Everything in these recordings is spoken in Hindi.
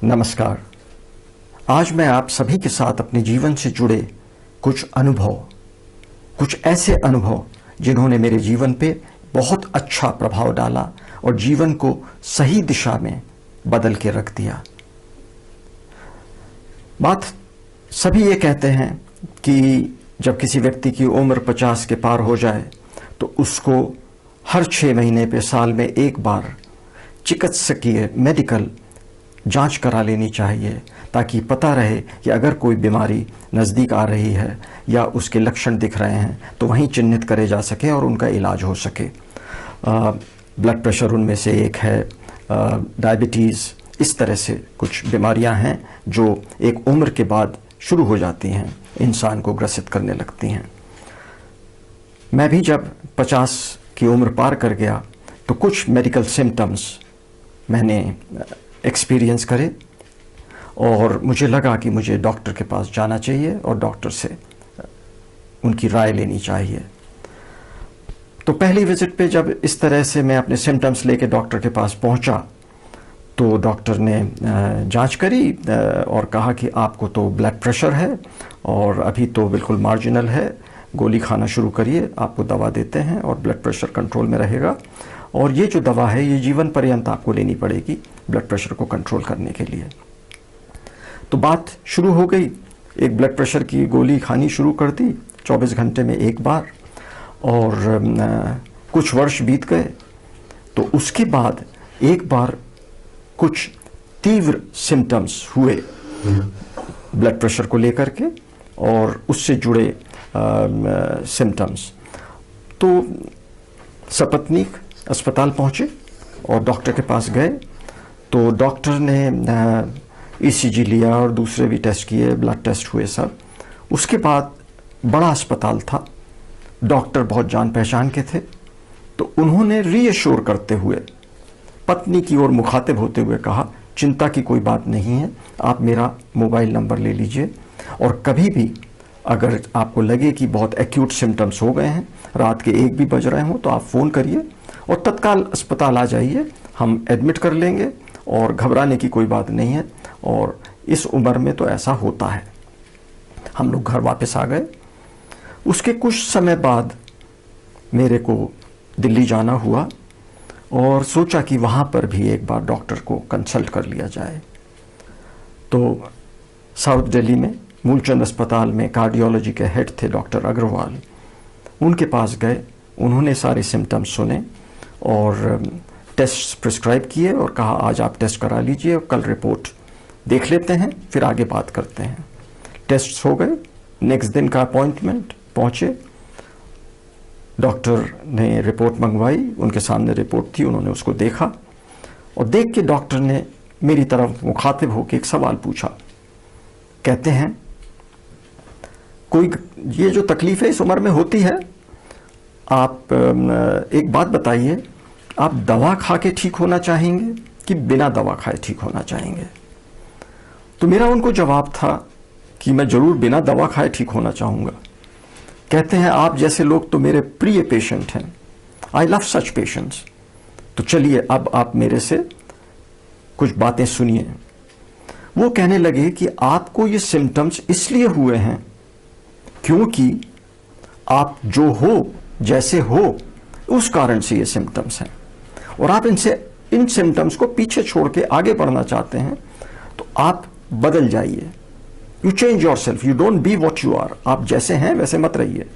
नमस्कार। आज मैं आप सभी के साथ अपने जीवन से जुड़े कुछ अनुभव, कुछ ऐसे अनुभव जिन्होंने मेरे जीवन पे बहुत अच्छा प्रभाव डाला और जीवन को सही दिशा में बदल के रख दिया। बात सभी ये कहते हैं कि जब किसी व्यक्ति की उम्र 50 के पार हो जाए तो उसको हर 6 महीने पे साल में एक बार चिकित्सकीय मेडिकल जांच करा लेनी चाहिए, ताकि पता रहे कि अगर कोई बीमारी नज़दीक आ रही है या उसके लक्षण दिख रहे हैं तो वहीं चिन्हित करे जा सके और उनका इलाज हो सके। ब्लड प्रेशर उनमें से एक है, डायबिटीज़, इस तरह से कुछ बीमारियां हैं जो एक उम्र के बाद शुरू हो जाती हैं, इंसान को ग्रसित करने लगती हैं। मैं भी जब 50 की उम्र पार कर गया तो कुछ मेडिकल सिम्टम्स मैंने एक्सपीरियंस करे और मुझे लगा कि मुझे डॉक्टर के पास जाना चाहिए और डॉक्टर से उनकी राय लेनी चाहिए। तो पहली विजिट पे जब इस तरह से मैं अपने सिम्टम्स लेके डॉक्टर के पास पहुंचा तो डॉक्टर ने जांच करी और कहा कि आपको तो ब्लड प्रेशर है और अभी तो बिल्कुल मार्जिनल है, गोली खाना शुरू करिए, आपको दवा देते हैं और ब्लड प्रेशर कंट्रोल में रहेगा और ये जो दवा है ये जीवन पर्यंत आपको लेनी पड़ेगी ब्लड प्रेशर को कंट्रोल करने के लिए। तो बात शुरू हो गई, एक ब्लड प्रेशर की गोली खानी शुरू कर दी 24 घंटे में एक बार और कुछ वर्ष बीत गए। तो उसके बाद एक बार कुछ तीव्र सिम्टम्स हुए ब्लड प्रेशर को लेकर के और उससे जुड़े सिम्टम्स। तो सपत्नीक अस्पताल पहुंचे और डॉक्टर के पास गए तो डॉक्टर ने ईसीजी लिया और दूसरे भी टेस्ट किए, ब्लड टेस्ट हुए सब। उसके बाद बड़ा अस्पताल था, डॉक्टर बहुत जान पहचान के थे, तो उन्होंने रीअश्योर करते हुए पत्नी की ओर मुखातिब होते हुए कहा, चिंता की कोई बात नहीं है, आप मेरा मोबाइल नंबर ले लीजिए और कभी भी अगर आपको लगे कि बहुत एक्यूट सिम्टम्स हो गए हैं, रात के 1 भी बज रहे हों, तो आप फ़ोन करिए और तत्काल अस्पताल आ जाइए, हम एडमिट कर लेंगे और घबराने की कोई बात नहीं है और इस उम्र में तो ऐसा होता है। हम लोग घर वापस आ गए। उसके कुछ समय बाद मेरे को दिल्ली जाना हुआ और सोचा कि वहाँ पर भी एक बार डॉक्टर को कंसल्ट कर लिया जाए। तो साउथ दिल्ली में मूलचंद अस्पताल में कार्डियोलॉजी के हेड थे डॉक्टर अग्रवाल, उनके पास गए। उन्होंने सारे सिम्टम्स सुने और टेस्ट प्रिस्क्राइब किए और कहा आज आप टेस्ट करा लीजिए और कल रिपोर्ट देख लेते हैं, फिर आगे बात करते हैं। टेस्ट हो गए, नेक्स्ट दिन का अपॉइंटमेंट पहुंचे, डॉक्टर ने रिपोर्ट मंगवाई, उनके सामने रिपोर्ट थी, उन्होंने उसको देखा और देख के डॉक्टर ने मेरी तरफ मुखातिब होकर एक सवाल पूछा। कहते हैं, कोई ये जो तकलीफ है इस उम्र में होती है, आप एक बात बताइए, आप दवा खा के ठीक होना चाहेंगे कि बिना दवा खाए ठीक होना चाहेंगे? तो मेरा उनको जवाब था कि मैं जरूर बिना दवा खाए ठीक होना चाहूँगा। कहते हैं, आप जैसे लोग तो मेरे प्रिय पेशेंट हैं, आई लव सच पेशेंट्स। तो चलिए अब आप मेरे से कुछ बातें सुनिए। वो कहने लगे कि आपको ये सिम्टम्स इसलिए हुए हैं क्योंकि आप जो हो, जैसे हो, उस कारण से ये सिम्टम्स हैं और आप इन सिम्टम्स को पीछे छोड़ के आगे बढ़ना चाहते हैं तो आप बदल जाइए। You change yourself, you don't be what you are. आप जैसे हैं वैसे मत रहिए।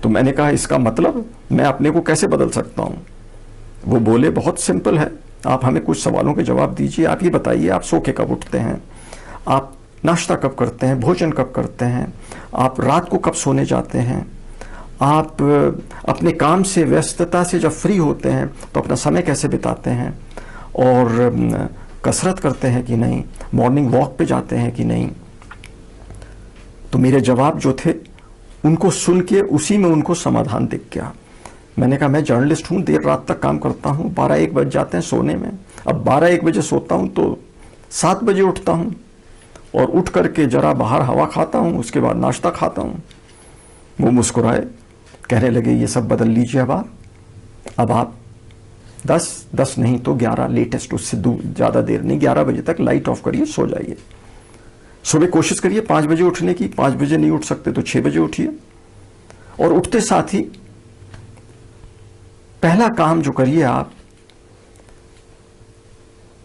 तो मैंने कहा, इसका मतलब मैं अपने को कैसे बदल सकता हूं? वो बोले, बहुत सिंपल है, आप हमें कुछ सवालों के जवाब दीजिए। आप ये बताइए, आप सो के कब उठते हैं, आप नाश्ता कब करते हैं, भोजन कब करते हैं, आप रात को कब सोने जाते हैं, आप अपने काम से, व्यस्तता से जब फ्री होते हैं तो अपना समय कैसे बिताते हैं, और कसरत करते हैं कि नहीं, मॉर्निंग वॉक पे जाते हैं कि नहीं। तो मेरे जवाब जो थे उनको सुन के उसी में उनको समाधान दिख गया। मैंने कहा, मैं जर्नलिस्ट हूँ, देर रात तक काम करता हूँ, 12-1 बज जाते हैं सोने में। अब 12-1 बजे सोता हूँ तो 7 बजे उठता हूँ और उठ करके जरा बाहर हवा खाता हूँ, उसके बाद नाश्ता खाता हूँ। वो मुस्कुराए, कहने लगे, ये सब बदल लीजिए अब आप 10 नहीं तो 11 लेटेस्ट, उससे ज़्यादा देर नहीं, 11 बजे तक लाइट ऑफ करिए, सो जाइए। सुबह कोशिश करिए 5 बजे उठने की, 5 बजे नहीं उठ सकते तो 6 बजे उठिए। और उठते साथ ही पहला काम जो करिए आप,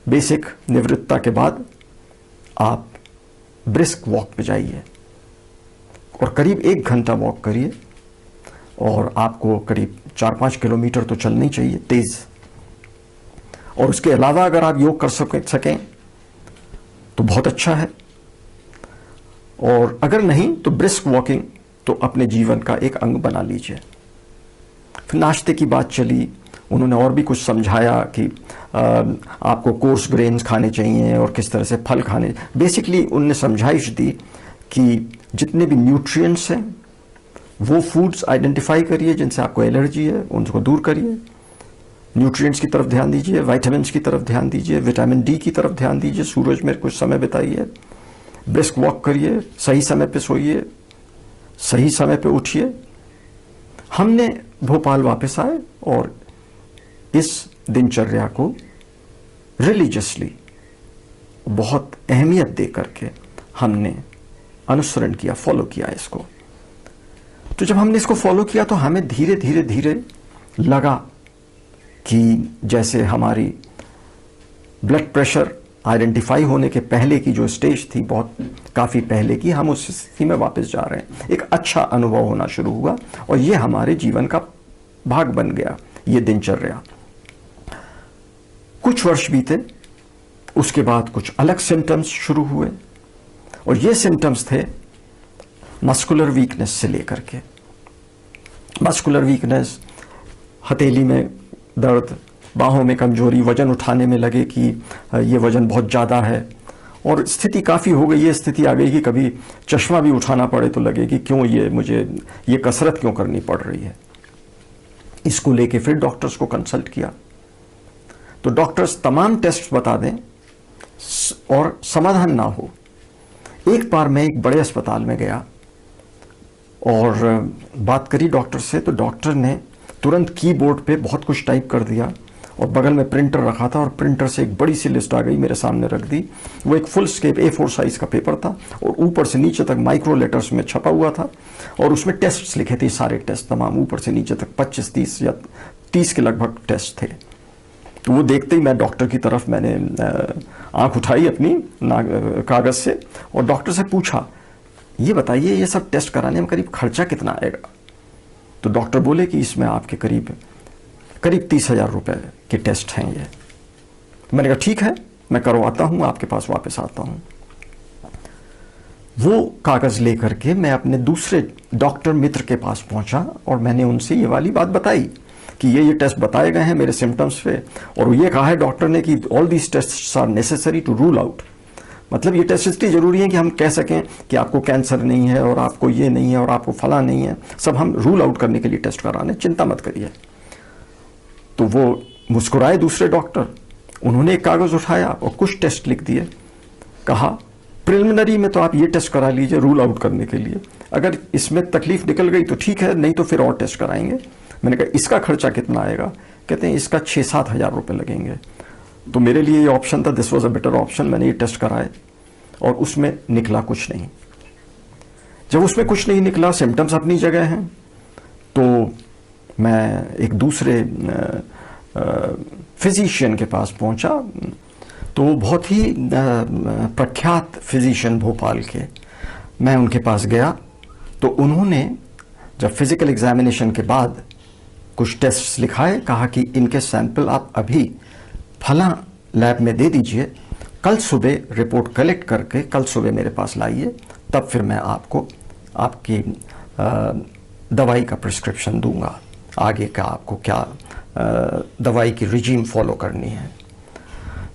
बेसिक निवृत्ता के बाद आप ब्रिस्क वॉक पे जाइए और करीब 1 घंटा वॉक करिए। और आपको करीब 4-5 किलोमीटर तो चलना ही चाहिए तेज। और उसके अलावा अगर आप योग कर सकें तो बहुत अच्छा है, और अगर नहीं तो ब्रिस्क वॉकिंग तो अपने जीवन का एक अंग बना लीजिए। फिर नाश्ते की बात चली, उन्होंने और भी कुछ समझाया कि आपको कोर्स ग्रेन्स खाने चाहिए और किस तरह से फल खाने। बेसिकली उनने समझाइश दी कि जितने भी न्यूट्रिएंट्स हैं वो फूड्स आइडेंटिफाई करिए जिनसे आपको एलर्जी है, उनको दूर करिए। न्यूट्रिएंट्स की तरफ ध्यान दीजिए, विटामिन्स की तरफ ध्यान दीजिए, विटामिन डी की तरफ ध्यान दीजिए, सूरज में कुछ समय बिताइए, ब्रिस्क वॉक करिए, सही समय पे सोइए, सही समय पे उठिए। हमने भोपाल वापस आए और इस दिनचर्या को रिलीजियसली बहुत अहमियत दे करके हमने अनुसरण किया, फॉलो किया इसको। तो जब हमने इसको फॉलो किया तो हमें धीरे धीरे धीरे लगा कि जैसे हमारी ब्लड प्रेशर आइडेंटिफाई होने के पहले की जो स्टेज थी, बहुत काफ़ी पहले की, हम उस स्थिति में वापस जा रहे हैं। एक अच्छा अनुभव होना शुरू हुआ और ये हमारे जीवन का भाग बन गया, ये दिनचर्या। कुछ वर्ष बीते, उसके बाद कुछ अलग सिम्टम्स शुरू हुए और ये सिम्टम्स थे मस्कुलर वीकनेस से लेकर के। मस्कुलर वीकनेस, हथेली में दर्द, बाहों में कमजोरी, वजन उठाने में लगे कि ये वजन बहुत ज़्यादा है, और स्थिति काफ़ी हो गई, ये स्थिति आ गई कि कभी चश्मा भी उठाना पड़े तो लगे कि क्यों मुझे ये कसरत क्यों करनी पड़ रही है। इसको लेके फिर डॉक्टर्स को कंसल्ट किया तो डॉक्टर्स तमाम टेस्ट बता दें और समाधान ना हो। एक बार मैं एक बड़े अस्पताल में गया और बात करी डॉक्टर से, तो डॉक्टर ने तुरंत कीबोर्ड पे बहुत कुछ टाइप कर दिया और बगल में प्रिंटर रखा था और प्रिंटर से एक बड़ी सी लिस्ट आ गई, मेरे सामने रख दी। वो एक फुल स्केप A4 साइज का पेपर था और ऊपर से नीचे तक माइक्रो लेटर्स में छपा हुआ था और उसमें टेस्ट्स लिखे थे, सारे टेस्ट तमाम ऊपर से नीचे तक 25, 30 या 30 के लगभग टेस्ट थे। तो वो देखते ही मैं डॉक्टर की तरफ मैंने आंख उठाई अपनी कागज से और डॉक्टर से पूछा, ये बताइए ये सब टेस्ट कराने में करीब खर्चा कितना आएगा? तो डॉक्टर बोले कि इसमें आपके करीब 30,000 रुपए के टेस्ट हैं ये। मैंने कहा ठीक है, मैं करवाता हूं, आपके पास वापस आता हूं। वो कागज लेकर के मैं अपने दूसरे डॉक्टर मित्र के पास पहुंचा और मैंने उनसे ये वाली बात बताई कि ये टेस्ट बताए गए हैं मेरे सिम्टम्स पे, और ये कहा है डॉक्टर ने कि all these tests are necessary to rule out. मतलब ये टेस्ट इसलिए जरूरी है कि हम कह सकें कि आपको कैंसर नहीं है और आपको ये नहीं है और आपको फला नहीं है, सब हम रूल आउट करने के लिए टेस्ट कराने, चिंता मत करिए। तो वो मुस्कुराए दूसरे डॉक्टर, उन्होंने एक कागज उठाया और कुछ टेस्ट लिख दिए, कहा प्रिलिमिनरी में तो आप ये टेस्ट करा लीजिए रूल आउट करने के लिए, अगर इसमें तकलीफ निकल गई तो ठीक है, नहीं तो फिर और टेस्ट कराएंगे। मैंने कहा इसका खर्चा कितना आएगा? कहते हैं इसका 6-7 हज़ार रुपये लगेंगे। तो मेरे लिए ये ऑप्शन था, this was a better option. मैंने ये टेस्ट कराए और उसमें निकला कुछ नहीं। जब उसमें कुछ नहीं निकला, सिम्टम्स अपनी जगह हैं, तो मैं एक दूसरे फिजिशियन के पास पहुंचा। तो बहुत ही प्रख्यात फिजिशियन भोपाल के, मैं उनके पास गया तो उन्होंने जब फिजिकल एग्जामिनेशन के बाद कुछ टेस्ट्स लिखाए, कहा कि इनके सैंपल आप अभी फला लैब में दे दीजिए, कल सुबह रिपोर्ट कलेक्ट करके कल सुबह मेरे पास लाइए, तब फिर मैं आपको आपकी दवाई का प्रिस्क्रिप्शन दूंगा, आगे का आपको क्या दवाई की रिजीम फॉलो करनी है।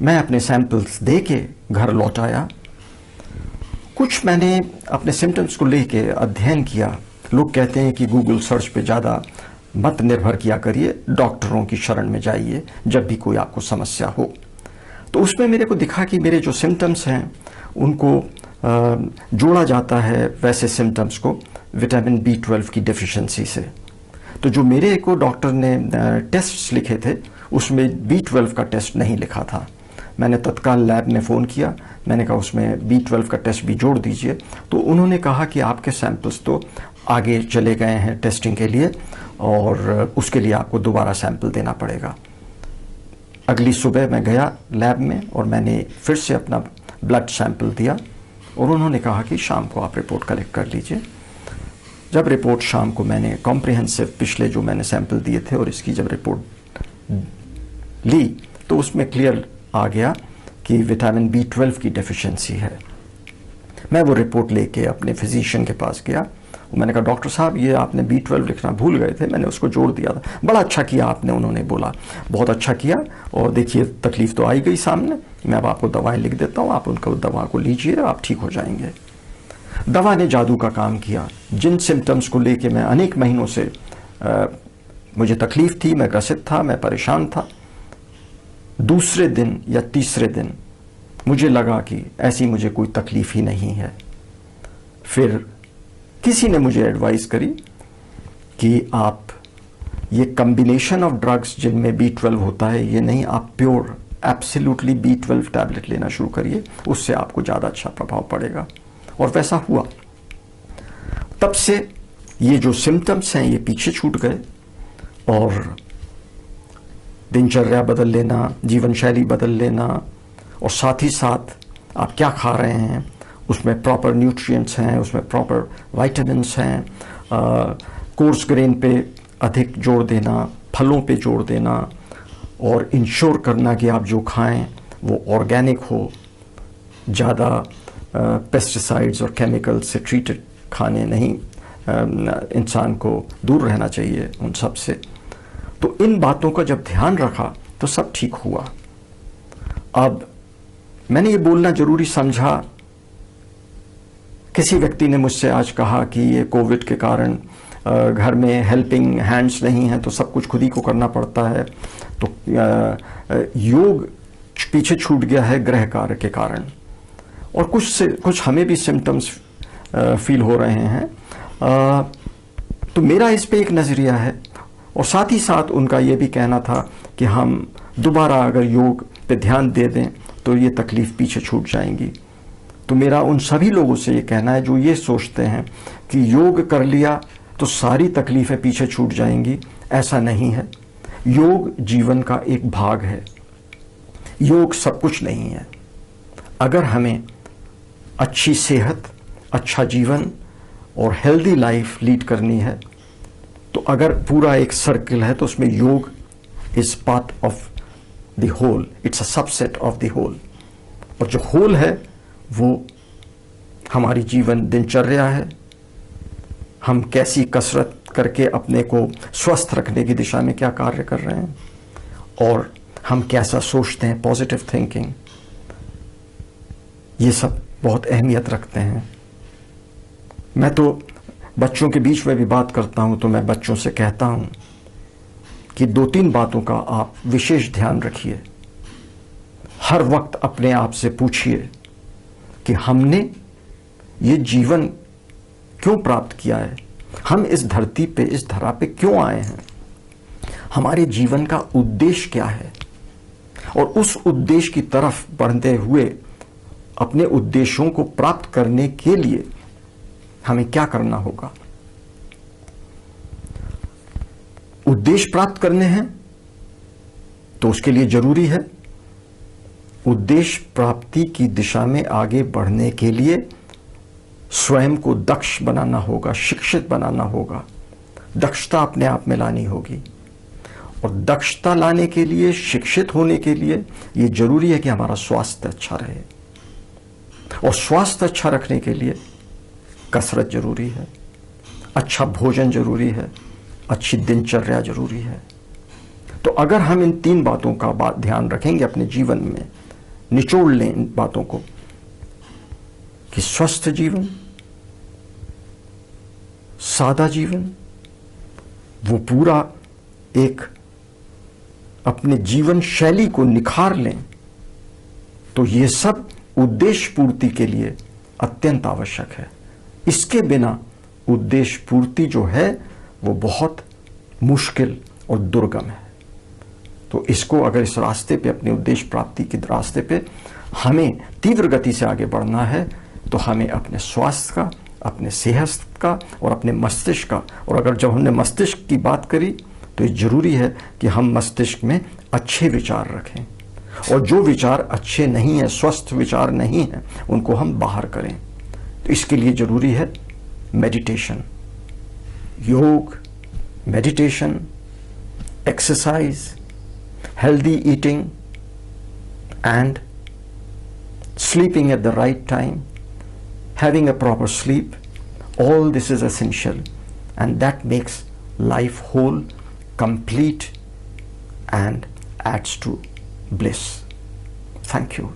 मैं अपने सैंपल्स दे के घर लौट आया। कुछ मैंने अपने सिम्टम्स को लेके अध्ययन किया। लोग कहते हैं कि गूगल सर्च पे ज़्यादा मत निर्भर किया करिए, डॉक्टरों की शरण में जाइए जब भी कोई आपको समस्या हो। तो उसमें मेरे को दिखा कि मेरे जो सिम्टम्स हैं उनको जोड़ा जाता है वैसे सिम्टम्स को विटामिन B12 की डेफिशिएंसी से। तो जो मेरे को डॉक्टर ने टेस्ट लिखे थे उसमें B12 का टेस्ट नहीं लिखा था। मैंने तत्काल लैब में फ़ोन किया, मैंने कहा उसमें B12 का टेस्ट भी जोड़ दीजिए। तो उन्होंने कहा कि आपके सैंपल्स तो आगे चले गए हैं टेस्टिंग के लिए और उसके लिए आपको दोबारा सैंपल देना पड़ेगा। अगली सुबह मैं गया लैब में और मैंने फिर से अपना ब्लड सैंपल दिया और उन्होंने कहा कि शाम को आप रिपोर्ट कलेक्ट कर लीजिए। जब रिपोर्ट शाम को मैंने कॉम्प्रिहेंसिव पिछले जो मैंने सैंपल दिए थे और इसकी जब रिपोर्ट ली तो उसमें क्लियर आ गया कि विटामिन B12 की डेफिशिएंसी है। मैं वो रिपोर्ट लेके अपने फिजिशियन के पास गया। मैंने कहा डॉक्टर साहब ये आपने B12 लिखना भूल गए थे, मैंने उसको जोड़ दिया था। बड़ा अच्छा किया आपने, उन्होंने बोला बहुत अच्छा किया और देखिए तकलीफ तो आई गई सामने, मैं अब आपको दवाएं लिख देता हूँ, आप उनको दवा को लीजिए, आप ठीक हो जाएंगे। दवा ने जादू का काम किया। जिन सिम्टम्स को लेके मैं अनेक महीनों से मुझे तकलीफ थी, मैं ग्रसित था, मैं परेशान था, दूसरे दिन या तीसरे दिन मुझे लगा कि ऐसी मुझे कोई तकलीफ ही नहीं है। फिर किसी ने मुझे एडवाइस करी कि आप ये कॉम्बिनेशन ऑफ ड्रग्स जिनमें B12 होता है ये नहीं, आप प्योर एब्सोल्युटली B12 टैबलेट लेना शुरू करिए, उससे आपको ज़्यादा अच्छा प्रभाव पड़ेगा। और वैसा हुआ। तब से ये जो सिम्टम्स हैं ये पीछे छूट गए और दिनचर्या बदल लेना, जीवन शैली बदल लेना और साथ ही साथ आप क्या खा रहे हैं उसमें प्रॉपर न्यूट्रिएंट्स हैं, उसमें प्रॉपर विटामिन्स हैं, कोर्स ग्रेन पे अधिक जोर देना, फलों पे जोर देना और इंश्योर करना कि आप जो खाएं वो ऑर्गेनिक हो, ज़्यादा पेस्टिसाइड्स और केमिकल्स से ट्रीटेड खाने नहीं, इंसान को दूर रहना चाहिए उन सब से। तो इन बातों का जब ध्यान रखा तो सब ठीक हुआ। अब मैंने ये बोलना जरूरी समझा। किसी व्यक्ति ने मुझसे आज कहा कि ये कोविड के कारण घर में हेल्पिंग हैंड्स नहीं हैं तो सब कुछ खुद ही को करना पड़ता है, तो योग पीछे छूट गया है गृह कार्य के कारण। और कुछ हमें भी सिम्टम्स फील हो रहे हैं। तो मेरा इस पे एक नज़रिया है और साथ ही साथ उनका ये भी कहना था कि हम दोबारा अगर योग पे ध्यान दे दें तो ये तकलीफ पीछे छूट जाएंगी। तो मेरा उन सभी लोगों से ये कहना है जो ये सोचते हैं कि योग कर लिया तो सारी तकलीफें पीछे छूट जाएंगी, ऐसा नहीं है। योग जीवन का एक भाग है, योग सब कुछ नहीं है। अगर हमें अच्छी सेहत, अच्छा जीवन और हेल्दी लाइफ लीड करनी है तो अगर पूरा एक सर्कल है तो उसमें yoga is part of the whole, it's a subset of the whole. और जो होल है वो हमारी जीवन दिनचर्या है, हम कैसी कसरत करके अपने को स्वस्थ रखने की दिशा में क्या कार्य कर रहे हैं और हम कैसा सोचते हैं, पॉजिटिव थिंकिंग, ये सब बहुत अहमियत रखते हैं। मैं तो बच्चों के बीच में भी बात करता हूं तो मैं बच्चों से कहता हूं कि 2-3 बातों का आप विशेष ध्यान रखिए। हर वक्त अपने आप से पूछिए कि हमने ये जीवन क्यों प्राप्त किया है, हम इस धरती पे, इस धरा पे क्यों आए हैं, हमारे जीवन का उद्देश्य क्या है और उस उद्देश्य की तरफ बढ़ते हुए अपने उद्देश्यों को प्राप्त करने के लिए हमें क्या करना होगा। उद्देश्य प्राप्त करने हैं तो उसके लिए जरूरी है उद्देश्य प्राप्ति की दिशा में आगे बढ़ने के लिए स्वयं को दक्ष बनाना होगा, शिक्षित बनाना होगा, दक्षता अपने आप में लानी होगी। और दक्षता लाने के लिए, शिक्षित होने के लिए यह जरूरी है कि हमारा स्वास्थ्य अच्छा रहे और स्वास्थ्य अच्छा रखने के लिए कसरत जरूरी है, अच्छा भोजन जरूरी है, अच्छी दिनचर्या जरूरी है। तो अगर हम इन 3 बातों का ध्यान रखेंगे अपने जीवन में, निचोड़ लें इन बातों को कि स्वस्थ जीवन, सादा जीवन, वो पूरा एक अपने जीवन शैली को निखार लें, तो ये सब उद्देश्य पूर्ति के लिए अत्यंत आवश्यक है। इसके बिना उद्देश्य पूर्ति जो है वो बहुत मुश्किल और दुर्गम है। तो इसको अगर इस रास्ते पे, अपने उद्देश्य प्राप्ति के रास्ते पे हमें तीव्र गति से आगे बढ़ना है, तो हमें अपने स्वास्थ्य का, अपने सेहत का और अपने मस्तिष्क का, और अगर जब हमने मस्तिष्क की बात करी तो ये जरूरी है कि हम मस्तिष्क में अच्छे विचार रखें, और जो विचार अच्छे नहीं हैं, स्वस्थ विचार नहीं हैं, उनको हम बाहर करें। तो इसके लिए जरूरी है मेडिटेशन, योग, meditation, exercise, healthy eating, and sleeping at the right time, having a proper sleep. All this is essential, and that makes life whole, complete, and adds to bliss. Thank you.